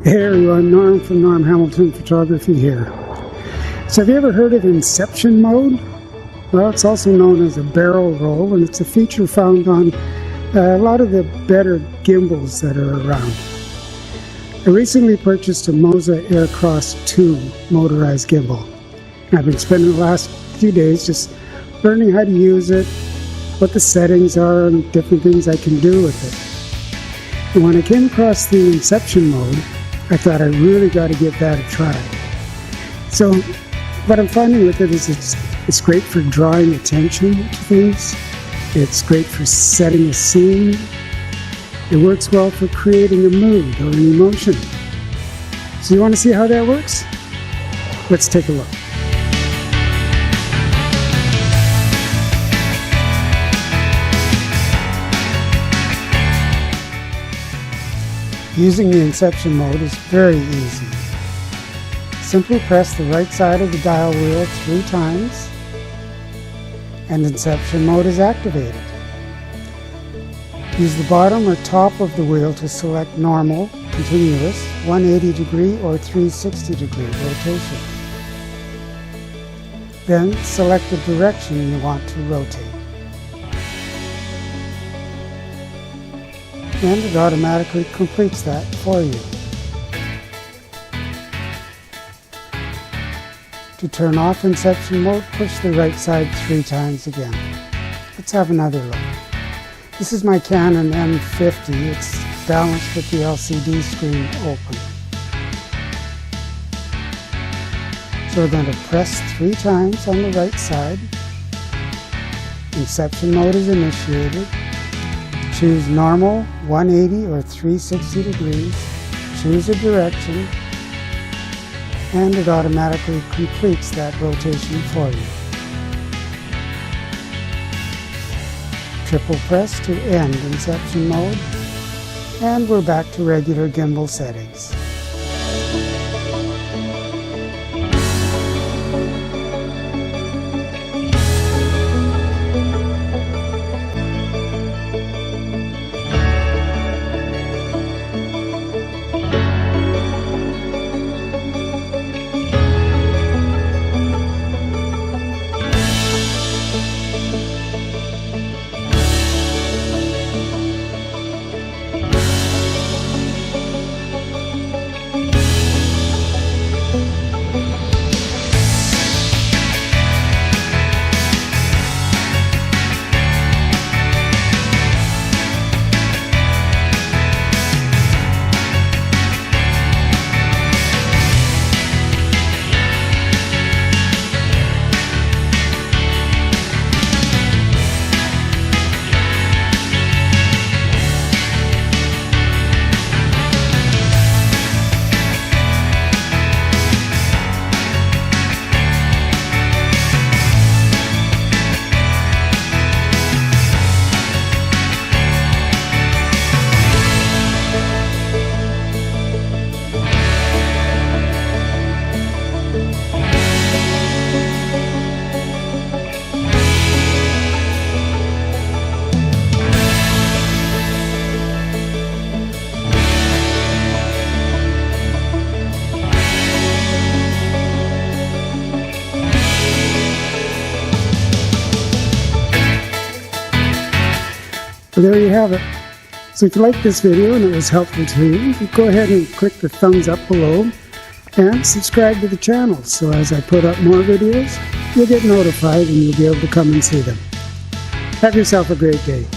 Hey everyone, Norm from Norm Hamilton Photography here. So have you ever heard of Inception Mode? Well, it's also known as a barrel roll, and it's a feature found on a lot of the better gimbals that are around. I recently purchased a Moza Aircross 2 motorized gimbal. I've been spending the last few days just learning how to use it, what the settings are, and different things I can do with it. And when I came across the Inception Mode, I thought I really got to give that a try. So what I'm finding with it is it's great for drawing attention to things. It's great for setting a scene. It works well for creating a mood or an emotion. So you want to see how that works? Let's take a look. Using the Inception Mode is very easy. Simply press the right side of the dial wheel 3 times and Inception Mode is activated. Use the bottom or top of the wheel to select normal, continuous, 180 degree or 360 degree rotation. Then select the direction you want to rotate. And it automatically completes that for you. To turn off Inception Mode, push the right side 3 times again. Let's have another look. This is my Canon M50. It's balanced with the LCD screen open. So we're going to press 3 times on the right side. Inception Mode is initiated. Choose normal, 180 or 360 degrees, choose a direction, and it automatically completes that rotation for you. Triple press to end Inception Mode, and we're back to regular gimbal settings. Well, there you have it. So if you liked this video and it was helpful to you, go ahead and click the thumbs up below and subscribe to the channel. So as I put up more videos, you'll get notified and you'll be able to come and see them. Have yourself a great day.